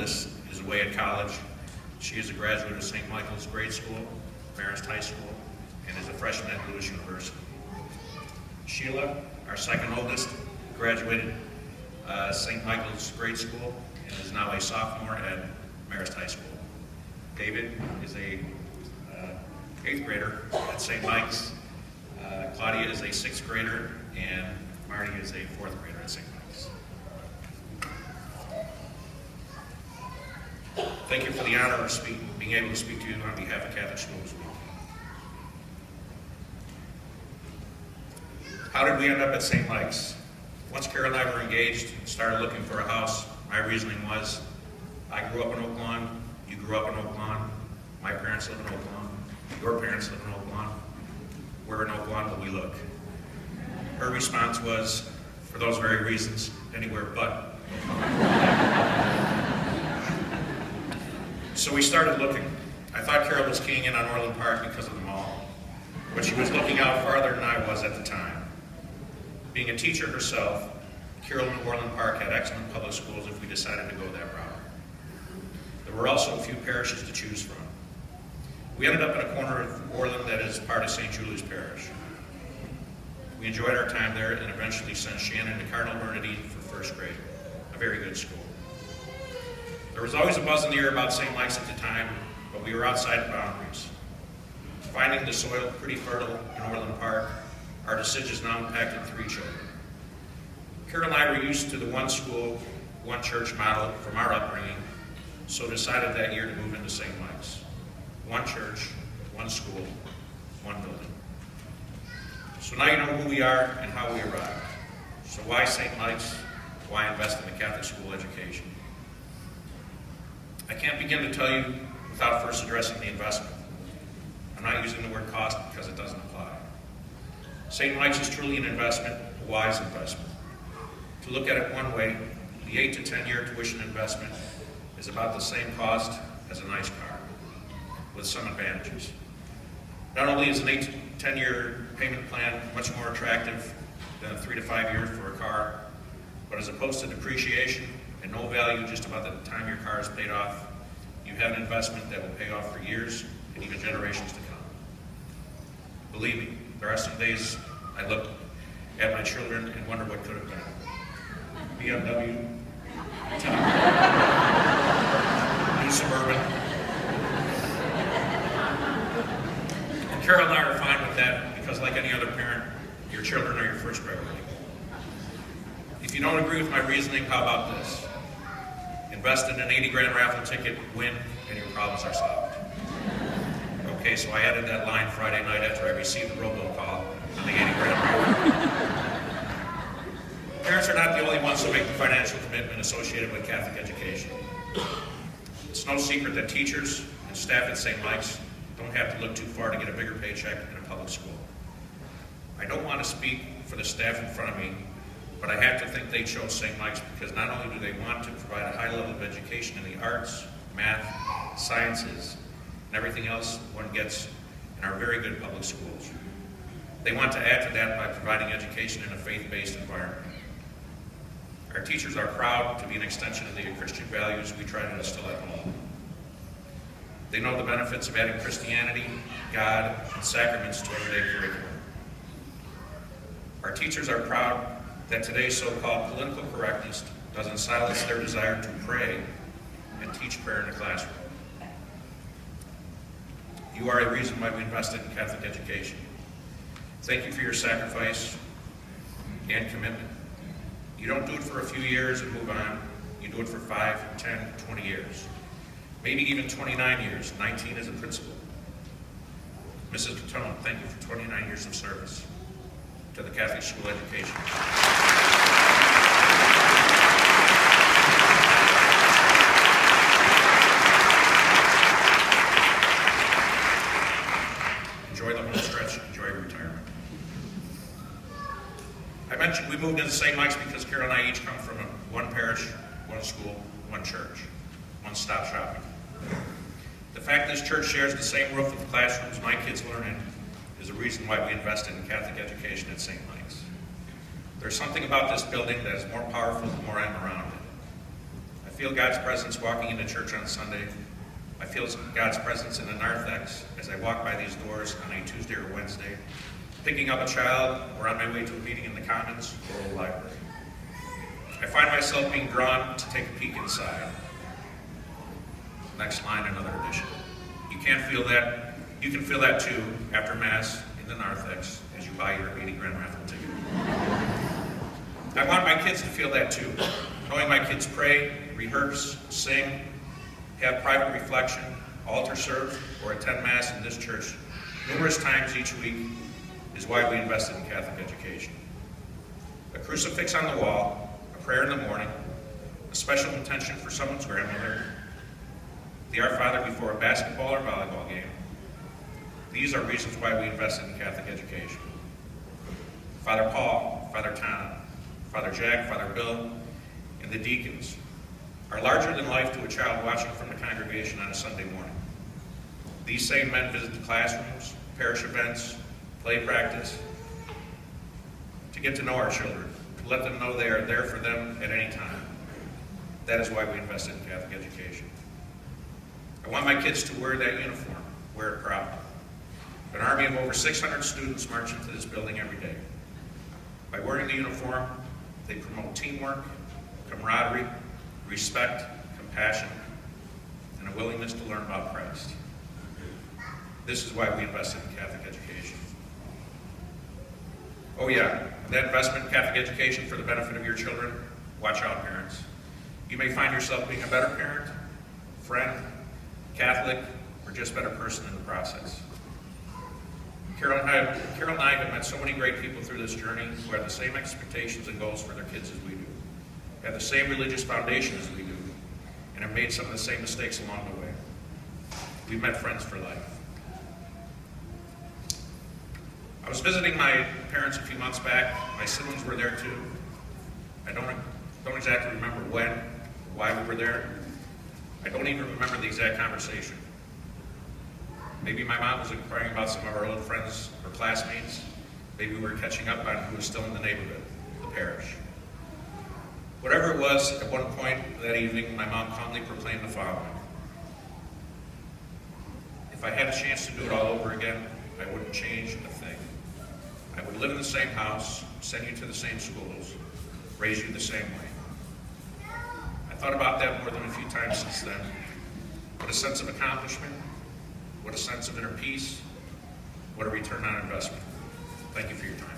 oldest is away at college. She is a graduate of St. Michael's Grade School, Marist High School, and is a freshman at Lewis University. Sheila, our second oldest, graduated St. Michael's Grade School and is now a sophomore at Marist High School. David is a 8th grader at St. Mike's. Claudia is a 6th grader, and Marty is a 4th grader at St. Mike's. Thank you for the honor of being able to speak to you on behalf of Catholic Schools Week. How did we end up at St. Mike's? Once Carol and I were engaged and started looking for a house, my reasoning was, I grew up in Oak Lawn, you grew up in Oak Lawn, my parents live in Oak Lawn, your parents live in Oak Lawn, we're in Oak Lawn, but we look. Her response was, for those very reasons, anywhere but. So we started looking. I thought Carol was keying in on Orland Park because of the mall, but she was looking out farther than I was at the time. Being a teacher herself, Carol knew Orland Park had excellent public schools if we decided to go that route. There were also a few parishes to choose from. We ended up in a corner of Orland that is part of St. Julie's Parish. We enjoyed our time there and eventually sent Shannon to Cardinal Bernardine for 1st grade, a very good school. There was always a buzz in the air about St. Mike's at the time, but we were outside the boundaries. Finding the soil pretty fertile in Orland Park, our decisions now impacted 3 children. Carol and I were used to the one school, one church model from our upbringing, so decided that year to move into St. Mike's. One church, one school, one building. So now you know who we are and how we arrived. So why St. Mike's? Why invest in a Catholic school education? I can't begin to tell you without first addressing the investment. I'm not using the word cost because it doesn't apply. St. Mike's is truly an investment, a wise investment. To look at it one way, the 8 to 10 year tuition investment is about the same cost as a nice car, with some advantages. Not only is an 8 to 10 year payment plan much more attractive than 3 to 5 years for a car, but as opposed to depreciation and no value just about the time your car is paid off, you have an investment that will pay off for years and even generations to come. Believe me, there are some days I look at my children and wonder what could have been. BMW, new Suburban. And Carol and I are fine with that because, like any other parent, your children are your first priority. If you don't agree with my reasoning, how about this? Invest in an 80 grand raffle ticket, win, and your problems are solved. Okay, so I added that line Friday night after I received the robocall on the 80 grand raffle. Parents are not the only ones who make the financial commitment associated with Catholic education. It's no secret that teachers and staff at St. Mike's don't have to look too far to get a bigger paycheck in a public school. I don't want to speak for the staff in front of me, but I have to think they chose St. Mike's because not only do they want to provide a high level of education in the arts, math, sciences, and everything else one gets in our very good public schools. They want to add to that by providing education in a faith-based environment. Our teachers are proud to be an extension of the Christian values we try to instill at home. They know the benefits of adding Christianity, God, and sacraments to everyday curriculum. Our teachers are proud that today's so-called political correctness doesn't silence their desire to pray and teach prayer in the classroom. You are a reason why we invested in Catholic education. Thank you for your sacrifice and commitment. You don't do it for a few years and move on. You do it for 5, 10, 20 years. Maybe even 29 years, 19 as a principal. Mrs. Patone, thank you for 29 years of service to the Catholic school education. Enjoy the home stretch, enjoy retirement. I mentioned we moved into St. Mike's because Carol and I each come from one parish, one school, one church, one-stop shopping. The fact this church shares the same roof with the classrooms my kids learn in is a reason why we invested in Catholic education at St. Mike's. There's something about this building that is more powerful the more I'm around it. I feel God's presence walking into church on Sunday. I feel God's presence in the narthex as I walk by these doors on a Tuesday or Wednesday, picking up a child or on my way to a meeting in the Commons or a library. I find myself being drawn to take a peek inside. Next line, another edition. You can feel that too after Mass in the narthex as you buy your 80 grand raffle ticket. I want my kids to feel that too, knowing my kids pray, rehearse, sing, have private reflection, altar serve, or attend Mass in this church numerous times each week is why we invested in Catholic education. A crucifix on the wall, a prayer in the morning, a special intention for someone's grandmother, the Our Father before a basketball or volleyball game. These are reasons why we invested in Catholic education. Father Paul, Father Tom, Father Jack, Father Bill, and the deacons are larger than life to a child watching from the congregation on a Sunday morning. These same men visit the classrooms, parish events, play practice, to get to know our children, to let them know they are there for them at any time. That is why we invested in Catholic education. I want my kids to wear that uniform, wear it proud. An army of over 600 students march into this building every day. By wearing the uniform, they promote teamwork, camaraderie, respect, compassion, and a willingness to learn about Christ. This is why we invested in Catholic education. Oh yeah, that investment in Catholic education for the benefit of your children, watch out, parents. You may find yourself being a better parent, friend, Catholic, or just better person in the process. Carol and I have met so many great people through this journey who have the same expectations and goals for their kids as we do, have the same religious foundation as we do, and have made some of the same mistakes along the way. We've met friends for life. I was visiting my parents a few months back. My siblings were there too. I don't exactly remember when, why we were there. I don't even remember the exact conversation. Maybe my mom was inquiring about some of our old friends or classmates. Maybe we were catching up on who was still in the neighborhood, the parish. Whatever it was, at one point that evening, my mom calmly proclaimed the following: if I had a chance to do it all over again, I wouldn't change a thing. I would live in the same house, send you to the same schools, raise you the same way. I thought about that more than a few times since then. What a sense of accomplishment. What a sense of inner peace. What a return on investment. Thank you for your time.